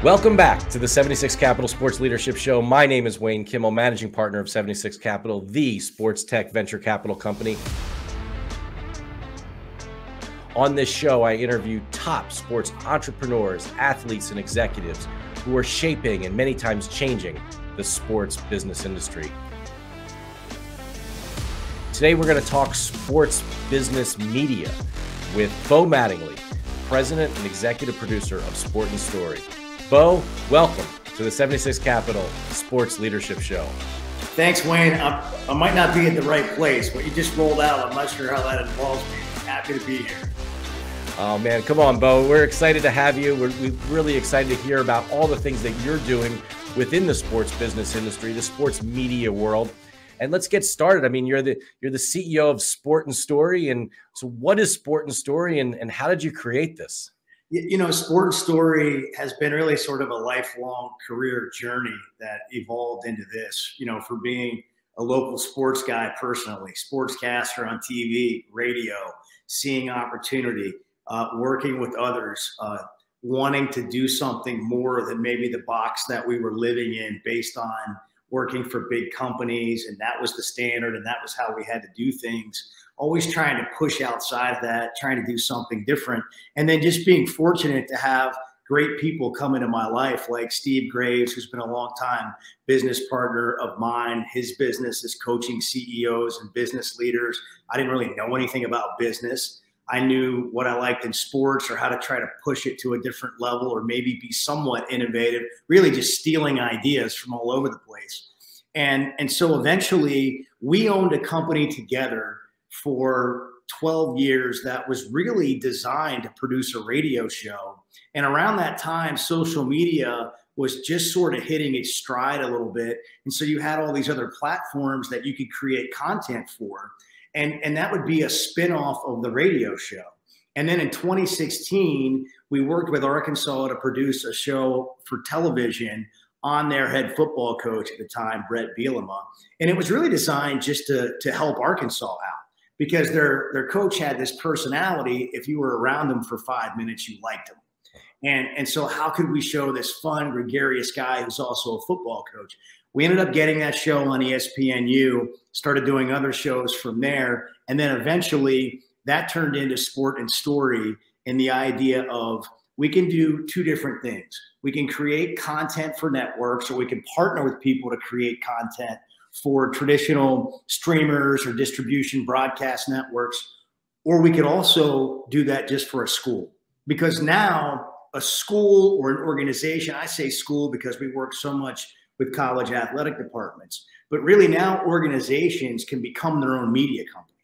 Welcome back to the 76 Capital Sports Leadership Show. My name is Wayne Kimmel, managing partner of 76 Capital, the sports tech venture capital company. On this show, I interview top sports entrepreneurs, athletes, and executives who are shaping and many times changing the sports business industry. Today, we're going to talk sports business media with Bo Mattingly, president and executive producer of Sport and Story. Bo, welcome to the 76 Capital Sports Leadership Show. Thanks, Wayne. I might not be at the right place. What you just rolled out, I'm not sure how that involves me. Happy to be here. Oh, man, come on, Bo. We're excited to have you. We're really excited to hear about all the things that you're doing within the sports business industry, the sports media world. And let's get started. I mean, you're the CEO of Sport and Story. And so what is Sport and Story, and how did you create this? You know, Sport and Story has been really sort of a lifelong career journey that evolved into this, you know, for being a local sports guy personally, sportscaster on TV, radio, seeing opportunity, working with others, wanting to do something more than maybe the box that we were living in based on working for big companies. And that was the standard, and that was how we had to do things. Always trying to push outside of that, trying to do something different. And then just being fortunate to have great people come into my life, like Steve Graves, who's been a long time business partner of mine. His business is coaching CEOs and business leaders. I didn't really know anything about business. I knew what I liked in sports, or how to try to push it to a different level, or maybe be somewhat innovative, really just stealing ideas from all over the place. And so eventually we owned a company together for 12 years that was really designed to produce a radio show. And around that time, social media was just sort of hitting its stride a little bit. And so you had all these other platforms that you could create content for. And that would be a spinoff of the radio show. And then in 2016, we worked with Arkansas to produce a show for television on their head football coach at the time, Brent Renaud. And it was really designed just to help Arkansas out, because their coach had this personality. If you were around him for 5 minutes, you liked him. And so how could we show this fun, gregarious guy who's also a football coach? We ended up getting that show on ESPNU, started doing other shows from there. And then eventually that turned into Sport and Story, and the idea of we can do two different things. We can create content for networks, or we can partner with people to create content for traditional streamers or distribution broadcast networks, or we could also do that just for a school. Because now a school or an organization, I say school because we work so much with college athletic departments, but really now organizations can become their own media company.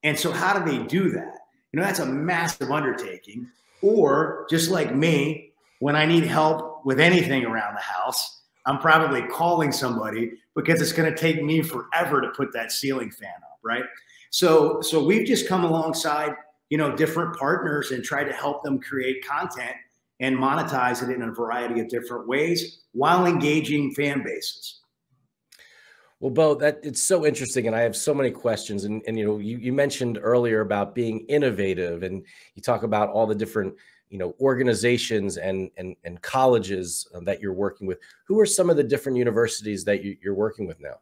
And so how do they do that? You know, that's a massive undertaking. Or just like me, when I need help with anything around the house, I'm probably calling somebody, because it's going to take me forever to put that ceiling fan up, right? So we've just come alongside, you know, different partners and tried to help them create content and monetize it in a variety of different ways while engaging fan bases. Well, Bo, it's so interesting, and I have so many questions. And you know, you mentioned earlier about being innovative, and you talk about all the different, you know, organizations and colleges that you're working with. Who are some of the different universities that you're working with now?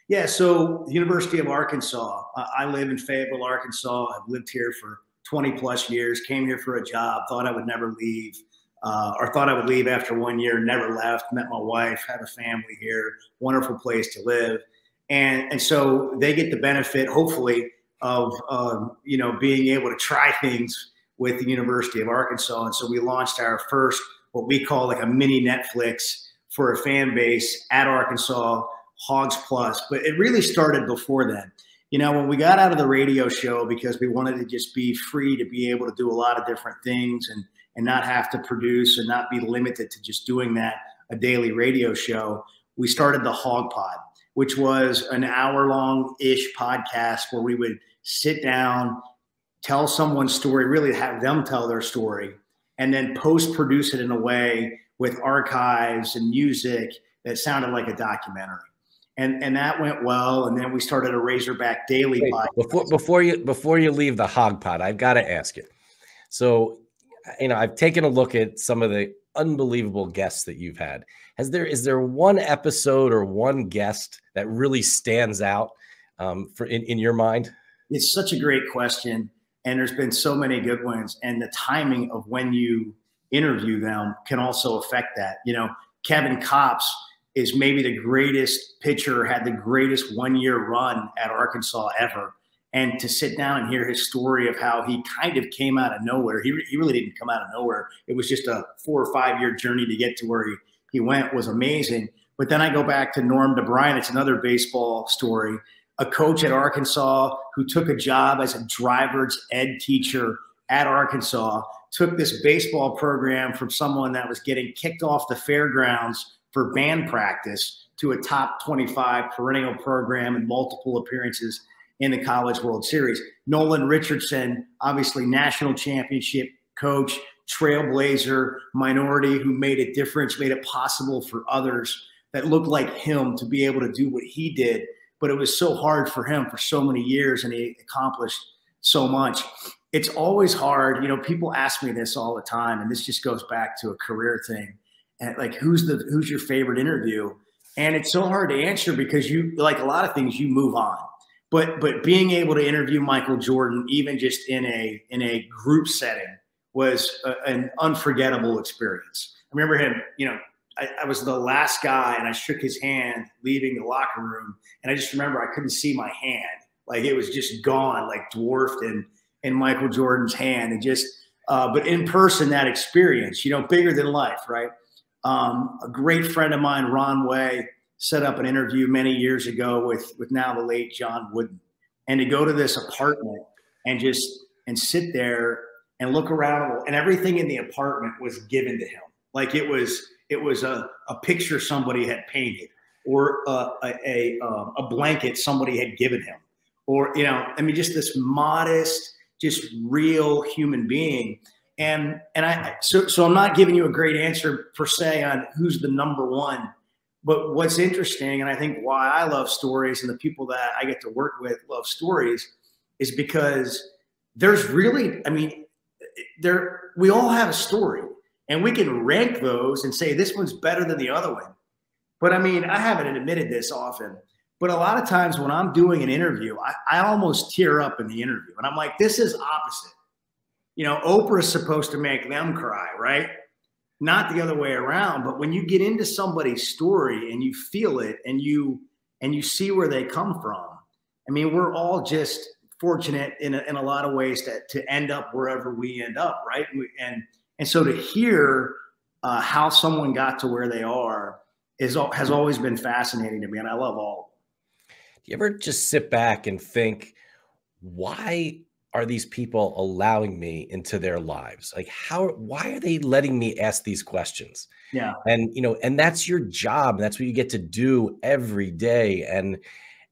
Yeah, so the University of Arkansas. I live in Fayetteville, Arkansas. I've lived here for 20 plus years, came here for a job, thought I would never leave, or thought I would leave after 1 year, never left, met my wife, have a family here, wonderful place to live. And so they get the benefit, hopefully, of you know, being able to try things with the University of Arkansas. And so we launched our first, what we call like a mini Netflix for a fan base at Arkansas, Hogs Plus. But it really started before then. You know, when we got out of the radio show, because we wanted to just be free to be able to do a lot of different things and not have to produce and not be limited to just doing that, a daily radio show, we started the Hog Pod, which was an hour-long-ish podcast where we would sit down, tell someone's story, really have them tell their story, and then post-produce it in a way with archives and music that sounded like a documentary. And that went well. And then we started a Razorback Daily podcast. Before you leave the Hog Pod, I've got to ask you. So, you know, I've taken a look at some of the unbelievable guests that you've had. Is there one episode or one guest that really stands out in your mind? It's such a great question. And there's been so many good ones. And the timing of when you interview them can also affect that. You know, Kevin Kopps is maybe the greatest pitcher, had the greatest one-year run at Arkansas ever. And to sit down and hear his story of how he kind of came out of nowhere. He really didn't come out of nowhere. It was just a 4 or 5 year journey to get to where he went, was amazing. But then I go back to Norm DeBryan. It's another baseball story. A coach at Arkansas who took a job as a driver's ed teacher at Arkansas, took this baseball program from someone that was getting kicked off the fairgrounds for band practice to a top 25 perennial program and multiple appearances in the College World Series. Nolan Richardson, obviously national championship coach, trailblazer, minority who made a difference, made it possible for others that looked like him to be able to do what he did. But it was so hard for him for so many years, and he accomplished so much. It's always hard. You know, people ask me this all the time, and this just goes back to a career thing. And like, who's your favorite interview? And it's so hard to answer because you, like a lot of things, you move on. But being able to interview Michael Jordan, even just in a group setting, was an unforgettable experience. I remember him, you know, I was the last guy and I shook his hand leaving the locker room. And I just remember I couldn't see my hand. Like it was just gone, like dwarfed in Michael Jordan's hand. And just, but in person, that experience, you know, bigger than life, right? A great friend of mine, Ron Way, set up an interview many years ago with now the late John Wooden. And to go to this apartment and sit there and look around, and everything in the apartment was given to him. Like it was a picture somebody had painted, or a blanket somebody had given him, or, you know, I mean, just this modest, just real human being. So I'm not giving you a great answer per se on who's the number one, but what's interesting, and I think why I love stories and the people that I get to work with love stories, is because there's really, I mean, we all have a story. And we can rank those and say this one's better than the other one. But I mean, I haven't admitted this often, but a lot of times when I'm doing an interview, I almost tear up in the interview. And I'm like, this is opposite. You know, Oprah's supposed to make them cry, right? Not the other way around. But when you get into somebody's story and you feel it and you see where they come from, I mean, we're all just fortunate in a lot of ways to end up wherever we end up, right? And so to hear how someone got to where they are has always been fascinating to me, and I love all. Do you ever just sit back and think, why are these people allowing me into their lives? Like, why are they letting me ask these questions? Yeah. And, you know, and that's your job. That's what you get to do every day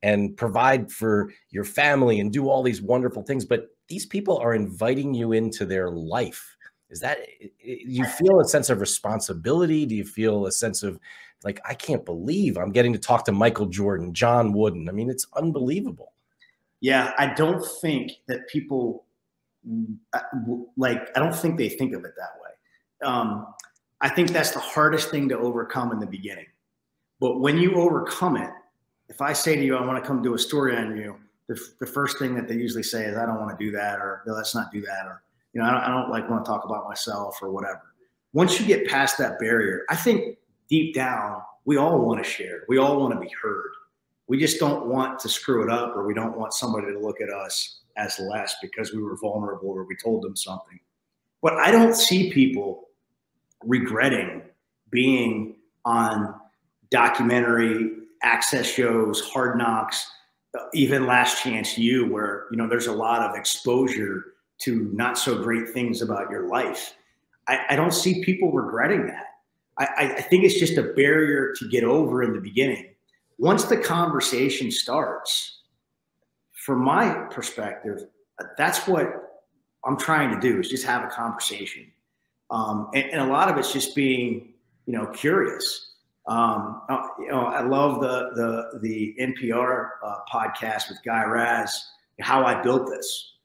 and provide for your family and do all these wonderful things. But these people are inviting you into their life. Is that, you feel a sense of responsibility? Do you feel a sense of like, I can't believe I'm getting to talk to Michael Jordan, John Wooden? I mean, it's unbelievable. Yeah. I don't think that people I don't think they think of it that way. I think that's the hardest thing to overcome in the beginning. But when you overcome it, if I say to you, I want to come do a story on you, the first thing that they usually say is, I don't want to do that, or no, let's not do that, or, you know, I don't like want to talk about myself or whatever. Once you get past that barrier, I think deep down, we all want to share. We all want to be heard. We just don't want to screw it up, or we don't want somebody to look at us as less because we were vulnerable or we told them something. But I don't see people regretting being on documentary access shows, Hard Knocks, even Last Chance U, where, you know, there's a lot of exposure to not so great things about your life. I don't see people regretting that. I think it's just a barrier to get over in the beginning. Once the conversation starts, from my perspective, that's what I'm trying to do, is just have a conversation. And a lot of it's just being, you know, curious. You know, I love the NPR podcast with Guy Raz, How I Built This.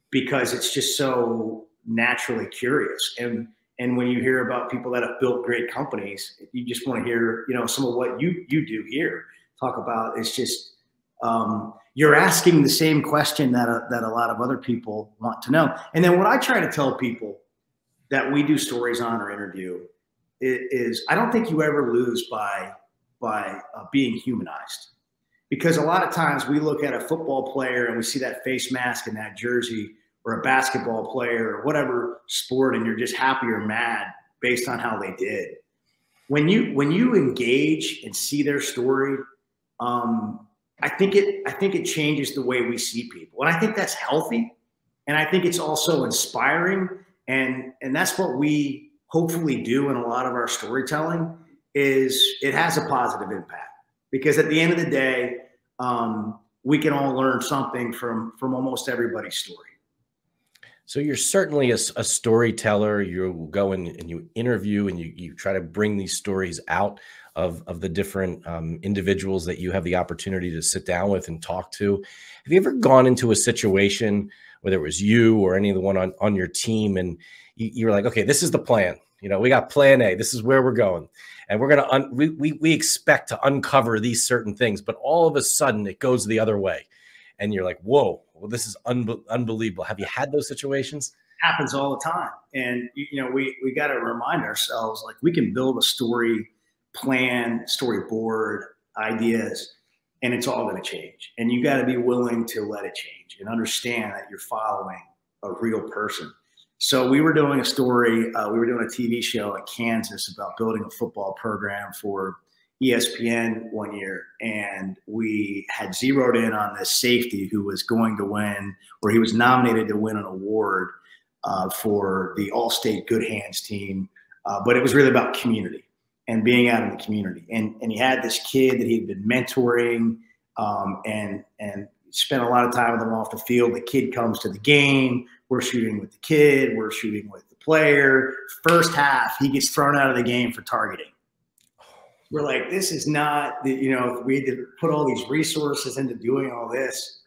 Because it's just so naturally curious. And And when you hear about people that have built great companies, you just want to hear, some of what you do here. Talk about, it's just, you're asking the same question that a lot of other people want to know. And then what I try to tell people that we do stories on or interview is I don't think you ever lose by being humanized. Because a lot of times we look at a football player and we see that face mask and that jersey, or a basketball player or whatever sport, and you're just happy or mad based on how they did. When you engage and see their story, I think it changes the way we see people. And I think that's healthy. And I think it's also inspiring. And that's what we hopefully do in a lot of our storytelling, is it has a positive impact. Because at the end of the day, we can all learn something from almost everybody's story. So you're certainly a storyteller. You go in and you interview and you try to bring these stories out of the different individuals that you have the opportunity to sit down with and talk to. Have you ever gone into a situation, whether it was you or any of the one on your team, and you're like, okay, this is the plan. We got plan A. This is where we're going. And we're going to, we expect to uncover these certain things, but all of a sudden it goes the other way. And you're like, whoa, well, this is unbelievable. Have you had those situations? Happens all the time. And, we got to remind ourselves, like, we can build a story plan, storyboard, ideas, and it's all going to change. And you got to be willing to let it change and understand that you're following a real person. So we were doing a story, we were doing a TV show at Kansas about building a football program for ESPN one year, and we had zeroed in on this safety who was going to win, or he was nominated to win an award for the All-State Good Hands team, but it was really about community and being out in the community. And he had this kid that he had been mentoring, and spent a lot of time with him off the field. The kid comes to the game. We're shooting with the kid. We're shooting with the player. First half, he gets thrown out of the game for targeting. We're like, this is not, we had to put all these resources into doing all this.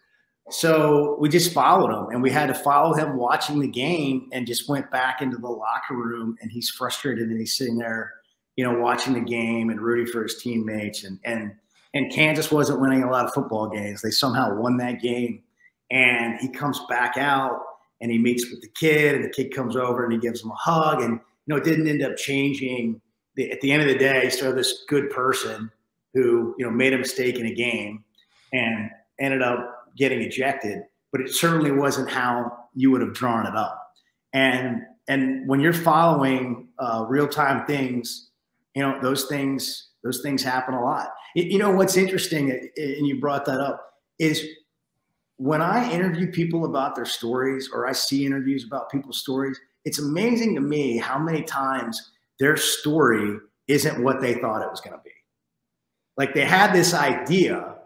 So we just followed him, and we had to follow him watching the game, and just went back into the locker room, and he's frustrated, and he's sitting there, watching the game and rooting for his teammates. And Kansas wasn't winning a lot of football games. They somehow won that game, and he comes back out and he meets with the kid, and the kid comes over and he gives him a hug. And, it didn't end up changing. At the end of the day, he started this good person who, made a mistake in a game and ended up getting ejected, but it certainly wasn't how you would have drawn it up. And when you're following real-time things, those things happen a lot. What's interesting, and you brought that up, is when I interview people about their stories, or I see interviews about people's stories, it's amazing to me how many times their story isn't what they thought it was going to be. Like, they had this idea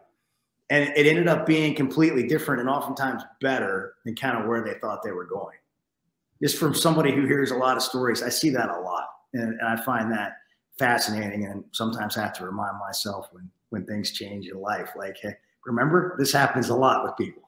and it ended up being completely different, and oftentimes better than kind of where they thought they were going. Just from somebody who hears a lot of stories, I see that a lot. And I find that fascinating, and sometimes I have to remind myself when things change in life, like, hey, remember, this happens a lot with people.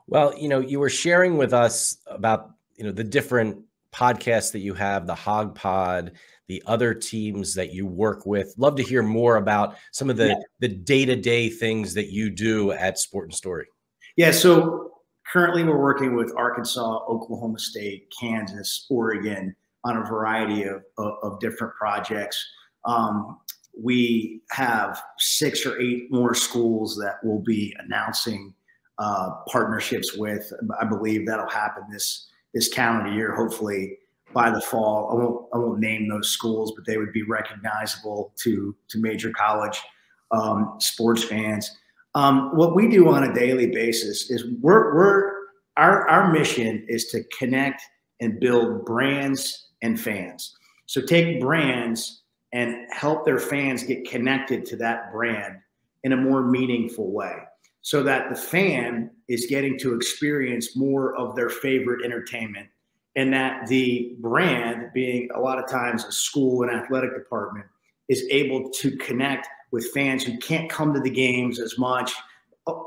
Well, you were sharing with us about, the different podcasts that you have, the Hog Pod, the other teams that you work with. Love to hear more about some of the day-to-day things that you do at Sport and Story. Yeah. So currently we're working with Arkansas, Oklahoma State, Kansas, Oregon on a variety of different projects. We have 6 or 8 more schools that we'll be announcing partnerships with. I believe that'll happen this calendar year, hopefully by the fall. I won't name those schools, but they would be recognizable to major college sports fans. What we do on a daily basis is our mission is to connect and build brands and fans. So take brands and help their fans get connected to that brand in a more meaningful way, so that the fan is getting to experience more of their favorite entertainment, and that the brand, being a lot of times a school and athletic department, is able to connect with fans who can't come to the games as much,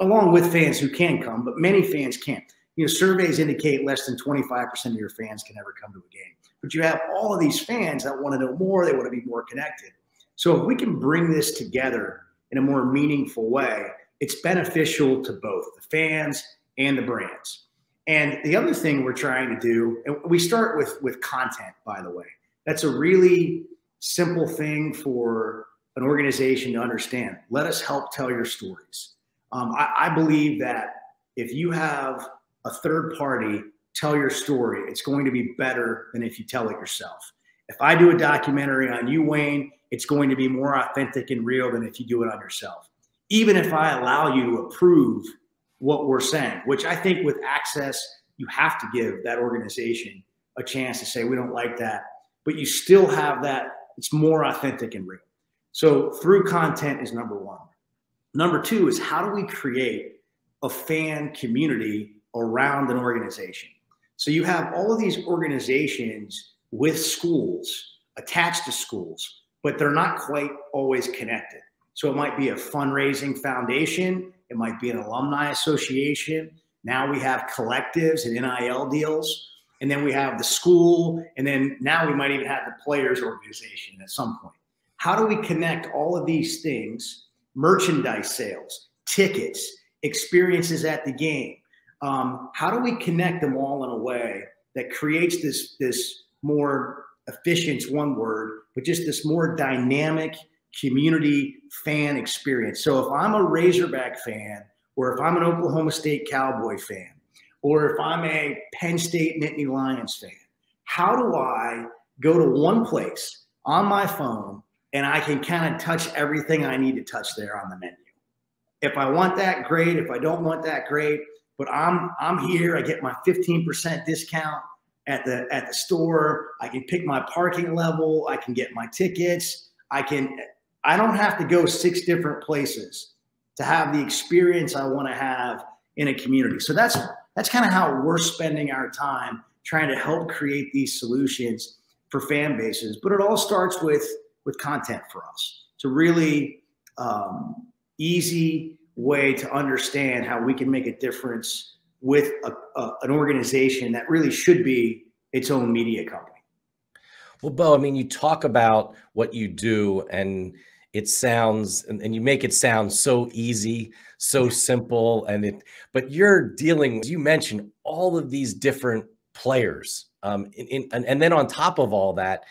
along with fans who can come, but many fans can't. surveys indicate less than 25% of your fans can ever come to a game. But you have all of these fans that want to know more. They want to be more connected. So if we can bring this together in a more meaningful way, it's beneficial to both the fans and the brands. And the other thing we're trying to do, and we start with content, by the way. That's a really simple thing for an organization to understand. Let us help tell your stories. I believe that if you have a third party tell your story, it's going to be better than if you tell it yourself. If I do a documentary on you, Wayne, it's going to be more authentic and real than if you do it on yourself. Even if I allow you to approve what we're saying, which I think with access, you have to give that organization a chance to say, we don't like that, but you still have that. It's more authentic and real. So through content is number one. Number two is, how do we create a fan community around an organization? So you have all of these organizations with schools, attached to schools, but they're not quite always connected. So it might be a fundraising foundation. It might be an alumni association. Now we have collectives and NIL deals. And then we have the school. And then now we might even have the players organization at some point. How do we connect all of these things? Merchandise sales, tickets, experiences at the game. How do we connect them all in a way that creates this more efficient, one word, but just this more dynamic community fan experience? So if I'm a Razorback fan, or if I'm an Oklahoma State Cowboy fan, or if I'm a Penn State Nittany Lions fan, how do I go to one place on my phone and I can kind of touch everything I need to touch there on the menu? If I want that, great. If I don't want that, great. But I'm here. I get my 15% discount at the store. I can pick my parking level. I can get my tickets. I don't have to go 6 different places to have the experience I want to have in a community. So that's kind of how we're spending our time, trying to help create these solutions for fan bases. But it all starts with content for us. It's a really easy way to understand how we can make a difference with an organization that really should be its own media company. Well, Bo, I mean, you talk about what you do, and it sounds, and you make it sound so easy, so simple, but you're dealing, as you mentioned, all of these different players, and then on top of all that,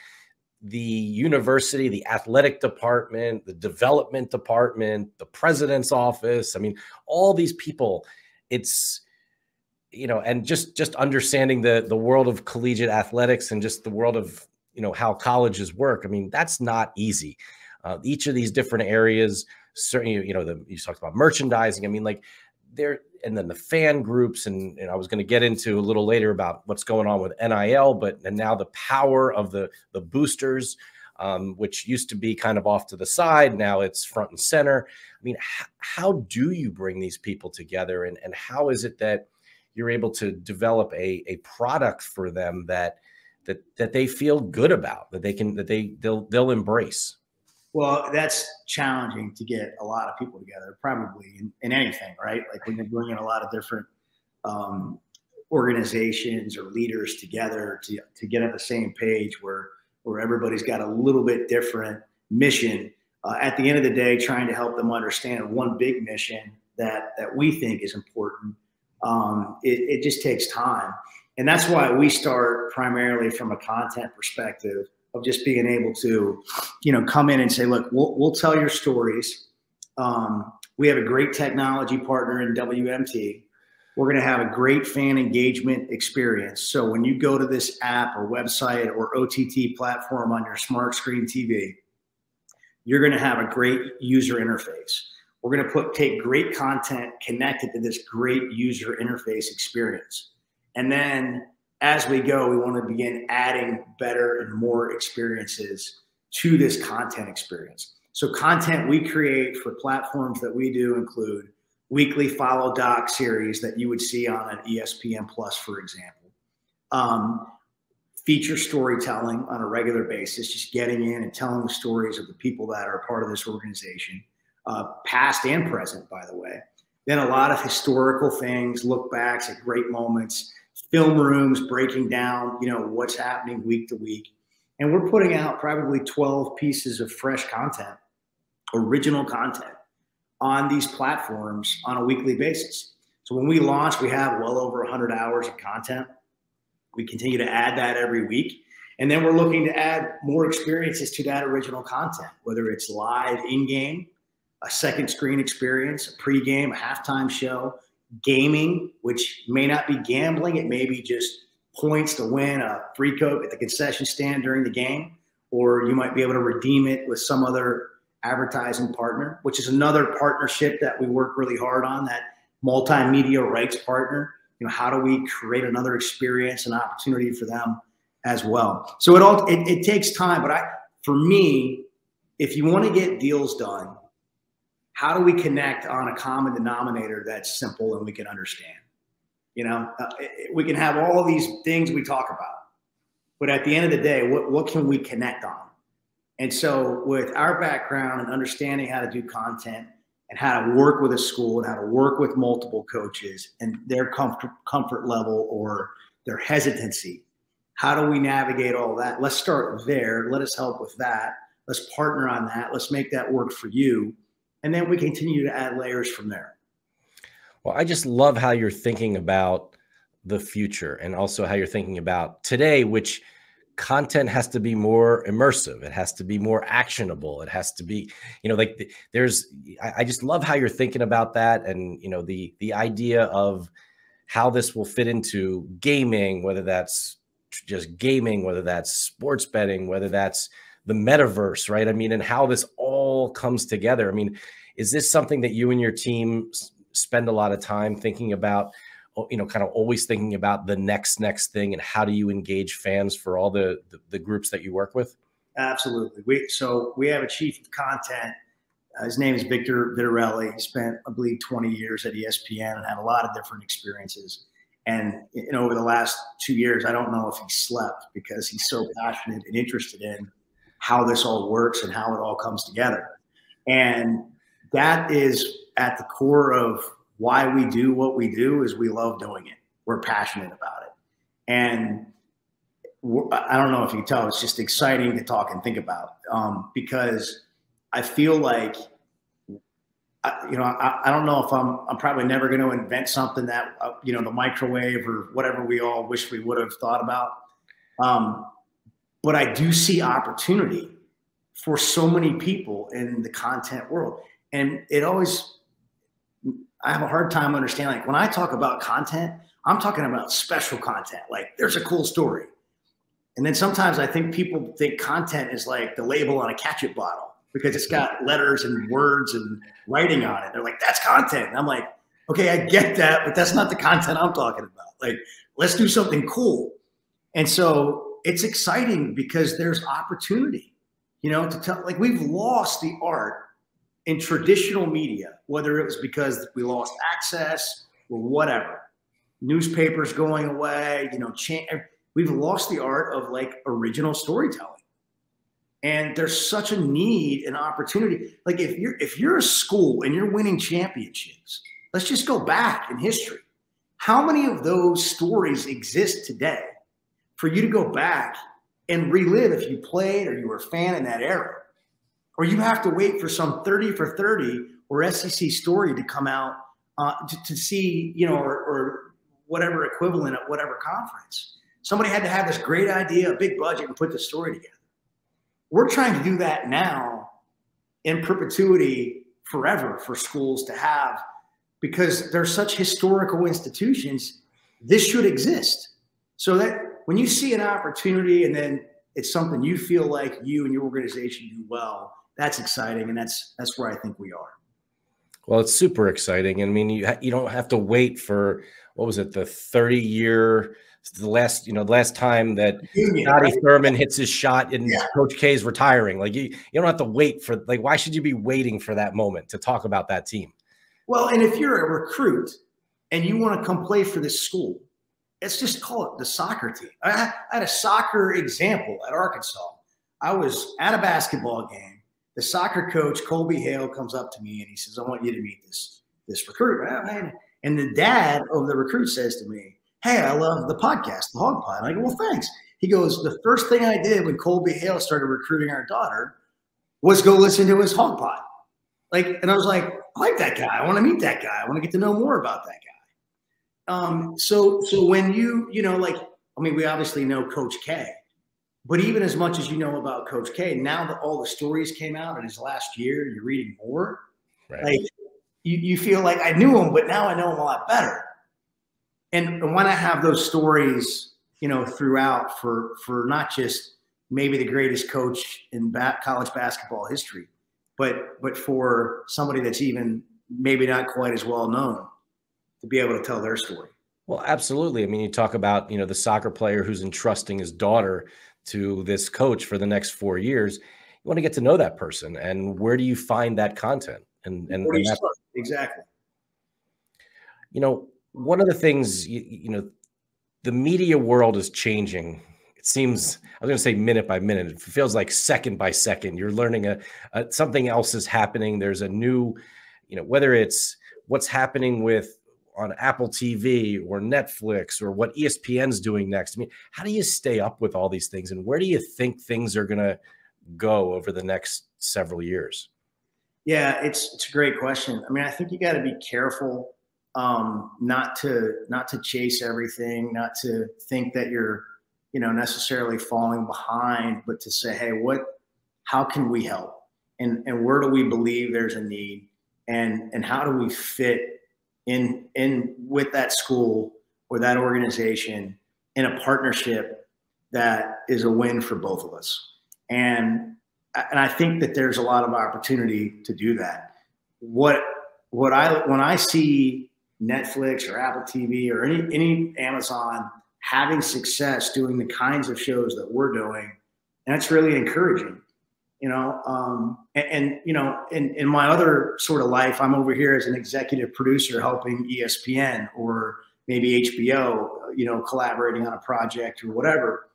the university, the athletic department, the development department, the president's office. I mean, all these people, it's, and just understanding the world of collegiate athletics and just the world of, how colleges work. I mean, that's not easy. Each of these different areas, certainly, you talked about merchandising. I mean, like and then the fan groups, and I was going to get into a little later about what's going on with NIL, and now the power of the boosters, which used to be kind of off to the side. Now it's front and center. I mean, how do you bring these people together, and how is it that you're able to develop a product for them that they feel good about, that they'll embrace? Well, that's challenging to get a lot of people together, probably in anything, right? Like when you're bringing a lot of different organizations or leaders together to get on the same page where everybody's got a little bit different mission. At the end of the day, trying to help them understand one big mission that we think is important. It just takes time. And that's why we start primarily from a content perspective of just being able to, come in and say, look, we'll tell your stories. We have a great technology partner in WMT. We're going to have a great fan engagement experience. So when you go to this app or website or OTT platform on your smart screen TV, you're going to have a great user interface. We're going to take great content connected to this great user interface experience. And then as we go, we want to begin adding better and more experiences to this content experience. So content we create for platforms that we do include weekly follow doc series that you would see on an ESPN Plus, for example. Feature storytelling on a regular basis, just getting in and telling the stories of the people that are part of this organization, past and present, by the way. Then a lot of historical things, look backs at great moments, film rooms breaking down, what's happening week to week. And we're putting out probably 12 pieces of fresh content, original content on these platforms on a weekly basis. So when we launch, we have well over 100 hours of content. We continue to add that every week. And then we're looking to add more experiences to that original content, whether it's live in-game, a second screen experience, a pregame, a halftime show, gaming, which may not be gambling. It may be just points to win a free Coke at the concession stand during the game, or you might be able to redeem it with some other advertising partner, which is another partnership that we work really hard on, that multimedia rights partner. How do we create another experience and opportunity for them as well? So it takes time, but for me, if you want to get deals done, how do we connect on a common denominator that's simple and we can understand? We can have all these things we talk about, but at the end of the day, what can we connect on? And so with our background and understanding how to do content and how to work with a school and how to work with multiple coaches and their comfort level or their hesitancy, how do we navigate all that? Let's start there. Let us help with that. Let's partner on that. Let's make that work for you. And then we continue to add layers from there. Well, I just love how you're thinking about the future and also how you're thinking about today, which content has to be more immersive. It has to be more actionable. It has to be, I just love how you're thinking about that. And, the idea of how this will fit into gaming, whether that's just gaming, whether that's sports betting, whether that's the metaverse, right? And how this all comes together. Is this something that you and your team spend a lot of time thinking about, kind of always thinking about the next thing, and how do you engage fans for all the groups that you work with? Absolutely. We have a chief of content. His name is Victor Vitarelli. He spent, I believe, 20 years at ESPN and had a lot of different experiences. And over the last 2 years, I don't know if he slept because he's so passionate and interested in how this all works and how it all comes together. And that is at the core of why we do what we do. Is we love doing it. We're passionate about it. And I don't know if you can tell, it's just exciting to talk and think about, because I feel like, I don't know if I'm probably never going to invent something that, the microwave or whatever we all wish we would have thought about. But I do see opportunity for so many people in the content world. And I have a hard time understanding, like when I talk about content, I'm talking about special content. Like there's a cool story. And then sometimes I think people think content is like the label on a ketchup bottle because it's got letters and words and writing on it. They're like, that's content. And I'm like, okay, I get that, but that's not the content I'm talking about. Like, let's do something cool. And so it's exciting because there's opportunity, to tell, like we've lost the art in traditional media, whether it was because we lost access or whatever, newspapers going away, we've lost the art of like original storytelling. And there's such a need and opportunity. Like if you're a school and you're winning championships, let's just go back in history. How many of those stories exist today for you to go back and relive if you played or you were a fan in that era? Or you have to wait for some 30 for 30 or SEC story to come out to see, or whatever equivalent at whatever conference. Somebody had to have this great idea, a big budget, and put the story together. We're trying to do that now in perpetuity forever for schools to have, because they're such historical institutions. This should exist. So that when you see an opportunity and then it's something you feel like you and your organization do well, that's exciting. And that's where I think we are. Well, it's super exciting. You don't have to wait for, what was it, the 30-year, the last time that Scotty Thurman hits his shot and Coach K is retiring. Like you don't have to wait for, like, why should you be waiting for that moment to talk about that team? Well, and if you're a recruit and you want to come play for this school, let's just call it the soccer team. I had a soccer example at Arkansas. I was at a basketball game. The soccer coach, Colby Hale, comes up to me and he says, I want you to meet this this recruit. And the dad of the recruit says to me, hey, I love the podcast, the Hog Pod. And I go, well, thanks. He goes, the first thing I did when Colby Hale started recruiting our daughter was go listen to his Hog Pod. And I was like, I like that guy. I want to meet that guy. I want to get to know more about that guy. So when we obviously know Coach K, but even as much as you know about Coach K, now that all the stories came out in his last year, you're reading more. Right. You feel like I knew him, but now I know him a lot better. And why not have those stories, throughout for not just maybe the greatest coach in college basketball history, but for somebody that's even maybe not quite as well known to be able to tell their story. Well, absolutely. I mean, you talk about, the soccer player who's entrusting his daughter to this coach for the next 4 years. You want to get to know that person, and where do you find that content? And exactly. One of the things, the media world is changing. It seems, I was going to say minute by minute. It feels like second by second. You're learning something else is happening. There's a new, whether it's what's happening on Apple TV or Netflix or what ESPN's doing next. I mean, how do you stay up with all these things, and where do you think things are going to go over the next several years? Yeah, it's a great question. I mean, I think you got to be careful not to chase everything, not to think that you're, necessarily falling behind, but to say, hey, how can we help? And where do we believe there's a need? And how do we fit in with that school or that organization in a partnership that is a win for both of us? And I think that there's a lot of opportunity to do that. When I see Netflix or Apple TV or any Amazon having success doing the kinds of shows that we're doing, and it's really encouraging. In my other sort of life, I'm over here as an executive producer helping ESPN or maybe HBO, collaborating on a project or whatever.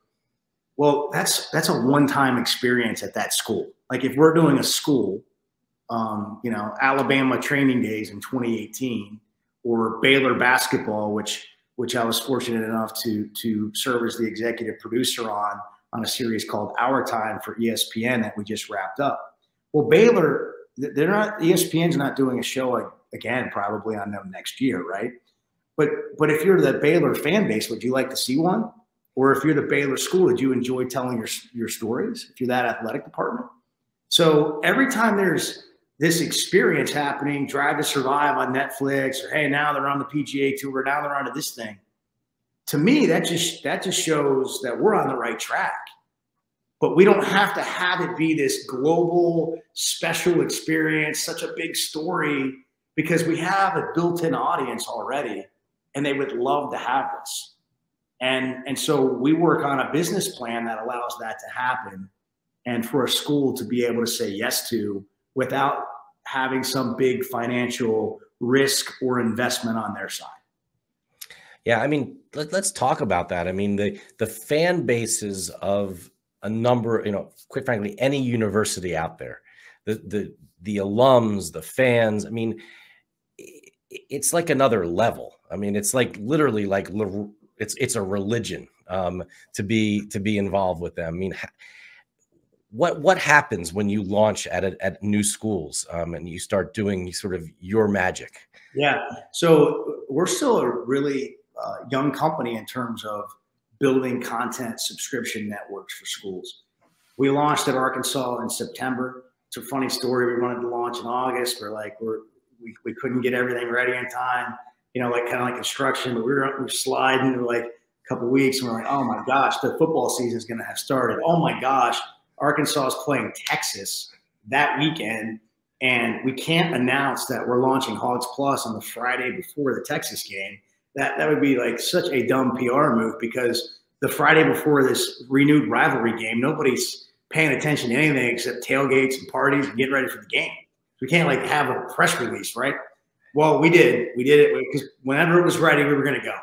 Well, that's a one-time experience at that school. Like if we're doing a school, Alabama training days in 2018, or Baylor basketball, which I was fortunate enough to serve as the executive producer on a series called Our Time for ESPN that we just wrapped up. Well, Baylor, ESPN's not doing a show again probably on them next year, right? But if you're the Baylor fan base, would you like to see one? Or if you're the Baylor school, would you enjoy telling your stories if you're that athletic department? So every time there's this experience happening, Drive to Survive on Netflix, or hey, now they're on the PGA Tour, now they're onto this thing. To me, that just shows that we're on the right track. But we don't have to have it be this global special experience, such a big story, because we have a built-in audience already, and they would love to have this. And so we work on a business plan that allows that to happen, and for a school to be able to say yes to without having some big financial risk or investment on their side. Yeah, I mean, let's talk about that. I mean, the fan bases of a number, quite frankly, any university out there, the alums, the fans. I mean, it's like another level. I mean, it's like literally like it's a religion to be involved with them. I mean, what happens when you launch at new schools and you start doing sort of your magic? Yeah, so we're still a really young company in terms of building content subscription networks for schools. We launched at Arkansas in September. It's a funny story. We wanted to launch in August. We couldn't get everything ready in time, kind of like construction, but we were sliding to like a couple of weeks, and we're like, oh my gosh, the football season is going to have started. Oh my gosh, Arkansas is playing Texas that weekend, and we can't announce that we're launching Hogs Plus on the Friday before the Texas game. That would be like such a dumb PR move, because the Friday before this renewed rivalry game, nobody's paying attention to anything except tailgates and parties and getting ready for the game. We can't like have a press release, right? Well, we did it because whenever it was ready, we were going to go.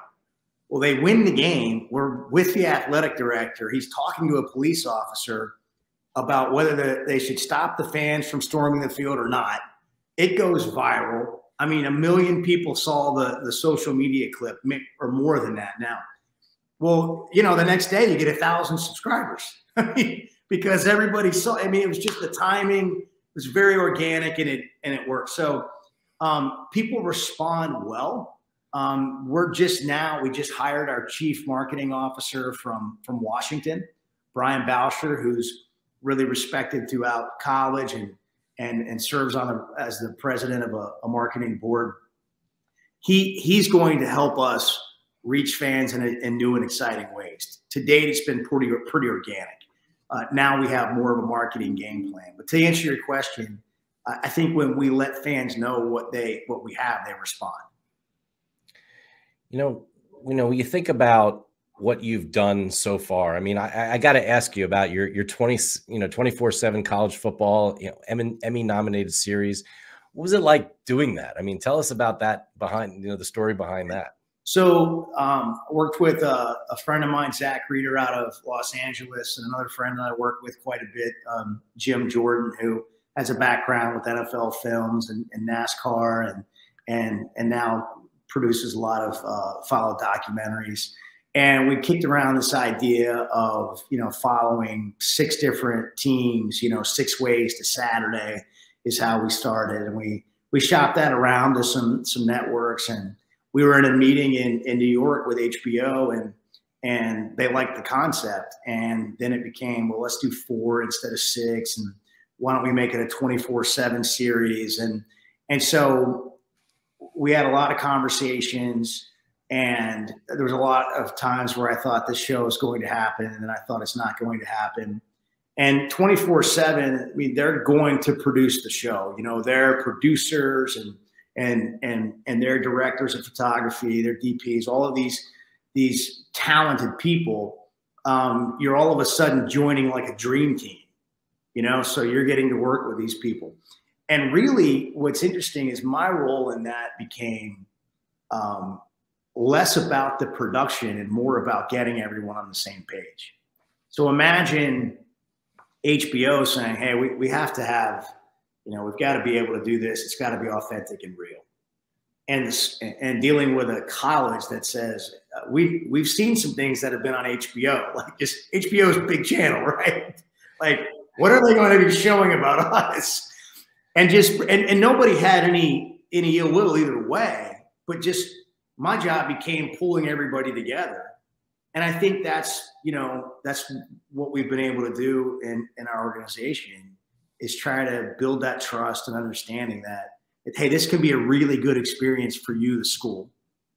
Well, they win the game. We're with the athletic director. He's talking to a police officer about whether they should stop the fans from storming the field or not. It goes viral. I mean, 1 million people saw the social media clip, or more than that now. Well, you know, the next day you get 1,000 subscribers. I mean, because everybody saw. I mean, it was just the timing. It was very organic, and it worked. So people respond well. We just hired our chief marketing officer from Washington, Brian Boucher, who's really respected throughout college and serves as the president of a marketing board. He's going to help us reach fans in new and exciting ways. To date, it's been pretty organic. Now we have more of a marketing game plan. But to answer your question, I think when we let fans know what we have, they respond. You know, when you think about what you've done so far, I mean, I got to ask you about your 24/7 college football, Emmy nominated series. What was it like doing that? I mean, tell us about that the story behind that. So worked with a friend of mine, Zach Reeder, out of Los Angeles, and another friend that I work with quite a bit, Jim Jordan, who has a background with NFL films and NASCAR, and now produces a lot of follow documentaries. And we kicked around this idea of, following 6 different teams, 6 ways to Saturday is how we started. And we shopped that around to some networks, and we were in a meeting in New York with HBO, and they liked the concept. And then it became, well, let's do 4 instead of 6. And why don't we make it a 24/7 series? And so we had a lot of conversations, and there was a lot of times where I thought this show is going to happen, and then I thought it's not going to happen. And 24/7, I mean, they're going to produce the show. They're producers and their directors of photography, their DPs, all of these talented people. You're all of a sudden joining like a dream team, so you're getting to work with these people. And really what's interesting is my role in that became less about the production and more about getting everyone on the same page. So imagine HBO saying, hey, we have to have, we've got to be able to do this. It's got to be authentic and real. And dealing with a college that says, we've seen some things that have been on HBO, like just HBO's big channel, right? Like, what are they going to be showing about us? And nobody had any ill will either way, but just my job became pulling everybody together. And I think that's what we've been able to do in our organization, is try to build that trust and understanding that, hey, this can be a really good experience for you, the school,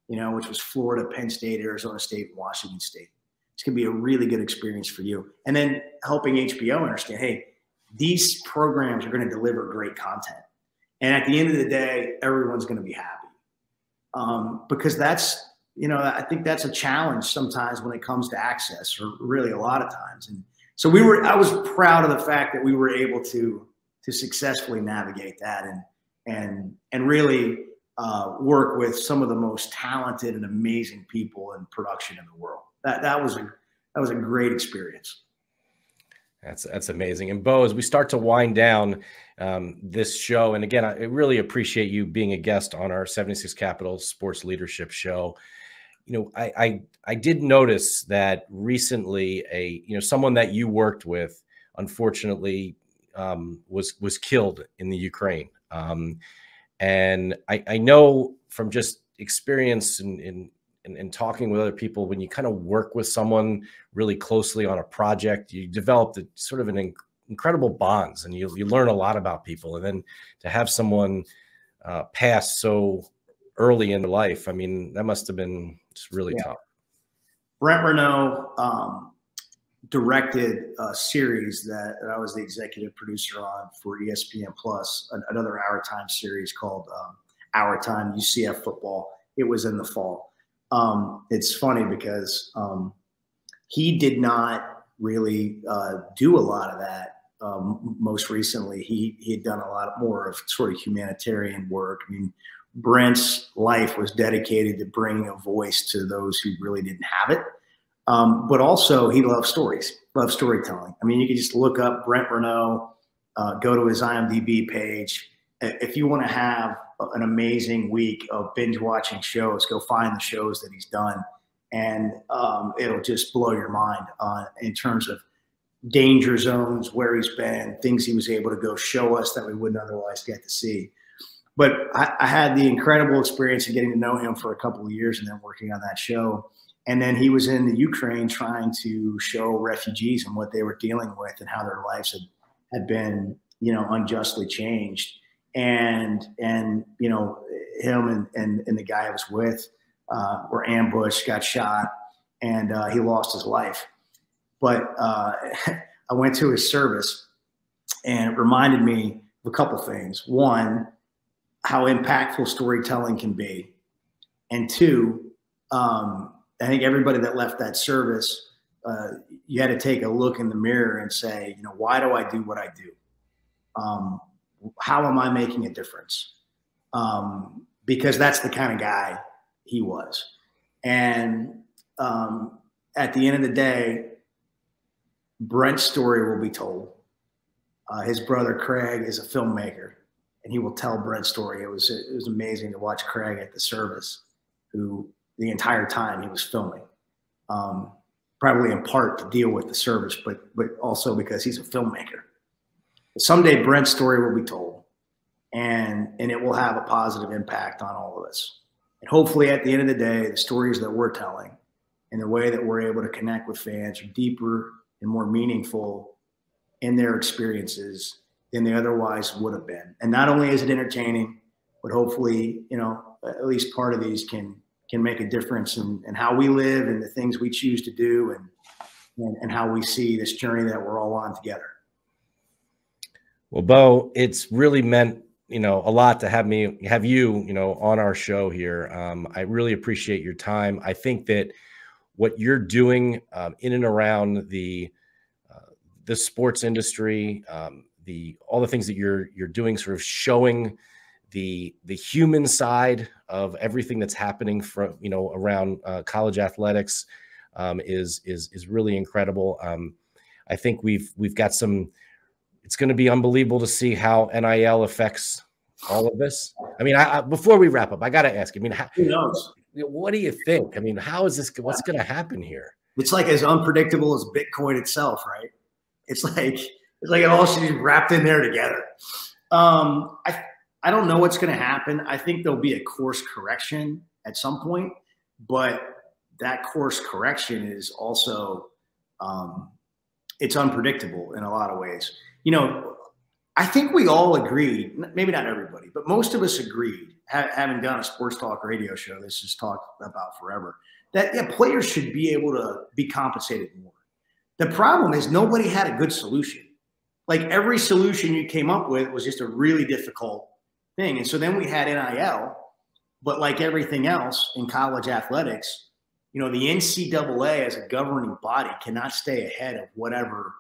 which was Florida, Penn State, Arizona State, Washington State. It's going to be a really good experience for you. And then helping HBO understand, hey, these programs are going to deliver great content. And at the end of the day, everyone's going to be happy. Because that's, I think that's a challenge sometimes when it comes to access, or really a lot of times. And so I was proud of the fact that we were able to successfully navigate that and really work with some of the most talented and amazing people in production in the world. That was a great experience. That's amazing. And Bo, as we start to wind down this show, and again, I really appreciate you being a guest on our 76 Capital Sports Leadership Show. I did notice that recently someone that you worked with, unfortunately, was killed in the Ukraine. And I know from just experience and talking with other people, when you kind of work with someone really closely on a project, you develop sort of an incredible bonds, and you learn a lot about people. And then to have someone pass so early in life, I mean, that must have been just really tough. Brent Renaud directed a series that I was the executive producer on for ESPN Plus, another Our Time series called Our Time UCF Football. It was in the fall. It's funny because he did not really do a lot of that. Most recently, he had done a lot more of sort of humanitarian work. I mean, Brent's life was dedicated to bringing a voice to those who really didn't have it. But also he loved stories, loved storytelling. I mean, you can just look up Brent Renaud, go to his IMDb page. If you want to have an amazing week of binge watching shows. Go find the shows that he's done, and it'll just blow your mind in terms of danger zones, where he's been, things he was able to go show us that we wouldn't otherwise get to see. But I had the incredible experience of getting to know him for a couple of years and then working on that show. And then he was in the Ukraine trying to show refugees and what they were dealing with and how their lives had been, you know, unjustly changed. And you know, him and the guy I was with were ambushed, got shot, and he lost his life. But I went to his service, and it reminded me of a couple things. One, how impactful storytelling can be. And two, I think everybody that left that service, you had to take a look in the mirror and say, you know, why do I do what I do? How am I making a difference? Because that's the kind of guy he was. And at the end of the day, Brent's story will be told. His brother Craig is a filmmaker, and he will tell Brent's story. It was amazing to watch Craig at the service, who the entire time he was filming, probably in part to deal with the service, but also because he's a filmmaker. Someday Brent's story will be told, and it will have a positive impact on all of us. And hopefully at the end of the day, the stories that we're telling and the way that we're able to connect with fans are deeper and more meaningful in their experiences than they otherwise would have been. And not only is it entertaining, but hopefully, you know, at least part of these can make a difference in how we live and the things we choose to do, and how we see this journey that we're all on together. Well, Bo, it's really meant, you know, a lot to have you, you know, on our show here. I really appreciate your time. I think that what you're doing in and around the sports industry, all the things that you're doing, sort of showing the human side of everything that's happening from, you know, around college athletics is really incredible. I think we've got some. It's going to be unbelievable to see how NIL affects all of this. I mean, before we wrap up, I got to ask. I mean, who knows? What do you think? I mean, how is this? What's going to happen here? It's like as unpredictable as Bitcoin itself, right? It's like it all should be wrapped in there together. I don't know what's going to happen. I think there'll be a course correction at some point, but that course correction is also it's unpredictable in a lot of ways. You know, I think we all agreed, maybe not everybody, but most of us agreed, having done a sports talk radio show, this is talked about forever, that yeah, players should be able to be compensated more. The problem is nobody had a good solution. Like every solution you came up with was just a really difficult thing. And so then we had NIL, but like everything else in college athletics, you know, the NCAA as a governing body cannot stay ahead of whatever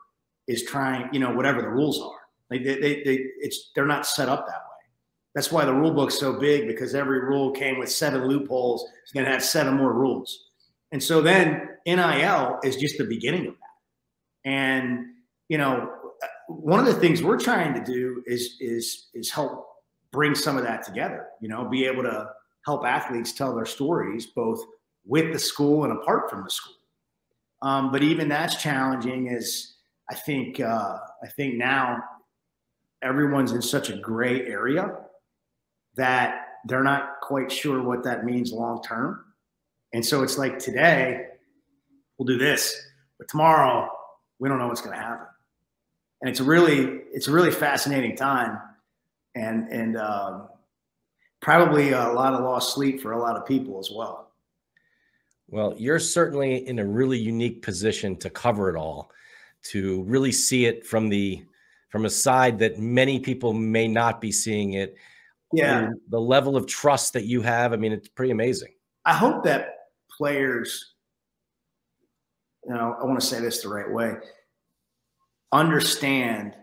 is trying, you know, whatever the rules are. Like they're not set up that way. That's why the rule book's so big, because every rule came with 7 loopholes. It's going to have 7 more rules. And so then NIL is just the beginning of that. And, you know, one of the things we're trying to do is help bring some of that together, you know, be able to help athletes tell their stories, both with the school and apart from the school. But even that's challenging, as I think now everyone's in such a gray area that they're not quite sure what that means long term. And so it's like today we'll do this, but tomorrow we don't know what's going to happen. And it's a really fascinating time, and probably a lot of lost sleep for a lot of people as well. Well, you're certainly in a really unique position to cover it all, to really see it from a side that many people may not be seeing it. Yeah. The level of trust that you have, I mean, it's pretty amazing. I hope that players, you know, I want to say this the right way, understand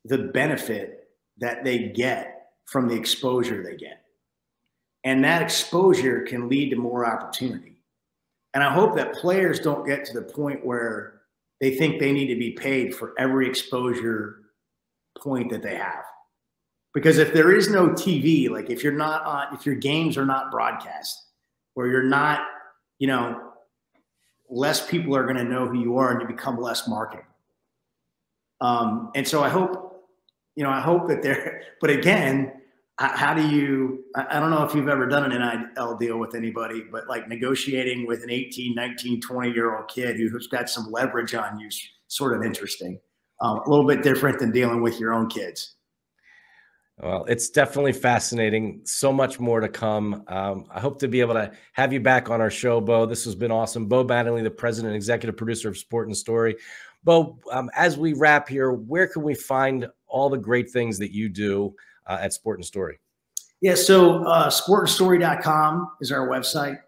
the benefit that they get from the exposure they get. And that exposure can lead to more opportunity. And I hope that players don't get to the point where they think they need to be paid for every exposure point that they have. Because if there is no TV, like if you're not on, if your games are not broadcast, or you're not, you know, less people are going to know who you are, and you become less marketable. And so I hope, you know, I hope that there, but again, how do you, I don't know if you've ever done an NIL deal with anybody, but like negotiating with an 18, 19, 20-year-old kid who's got some leverage on you, sort of interesting. A little bit different than dealing with your own kids. Well, it's definitely fascinating. So much more to come. I hope to be able to have you back on our show, Bo. This has been awesome. Bo Mattingly, the president and executive producer of Sport and Story. Bo, as we wrap here, where can we find all the great things that you do at Sport and Story? Yeah, so sportandstory.com is our website.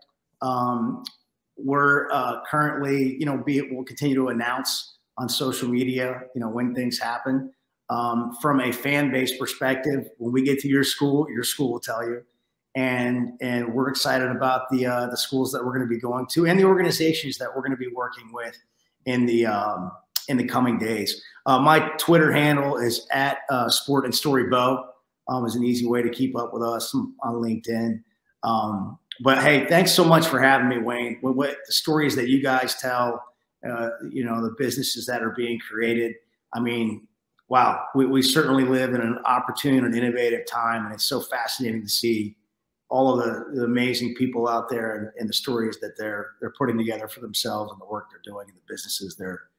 We're currently, you know, we'll continue to announce on social media, you know, when things happen. From a fan base perspective, when we get to your school will tell you. And we're excited about the schools that we're going to be going to, and the organizations that we're going to be working with in the coming days. My Twitter handle is at Sport and Story Bo. Is an easy way to keep up with us on LinkedIn. But hey, thanks so much for having me, Wayne. What the stories that you guys tell, you know, the businesses that are being created. I mean, wow, we certainly live in an opportune and innovative time, and it's so fascinating to see all of the amazing people out there and the stories that they're putting together for themselves, and the work they're doing, and the businesses they're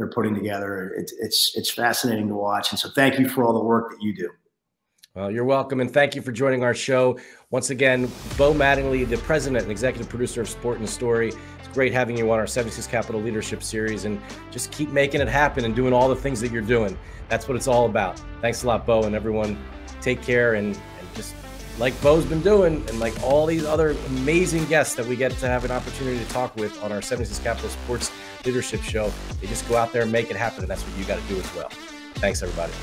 putting together. It's fascinating to watch, and so thank you for all the work that you do. Well, you're welcome, and thank you for joining our show. Once again, Bo Mattingly, the president and executive producer of Sport and Story. It's great having you on our 76 Capital Leadership Series, and just keep making it happen and doing all the things that you're doing. That's what it's all about. Thanks a lot, Bo, and everyone. Take care, and just like Bo's been doing, and like all these other amazing guests that we get to have an opportunity to talk with on our 76 Capital Sports Leadership Show, they just go out there and make it happen, and that's what you got to do as well. Thanks, everybody.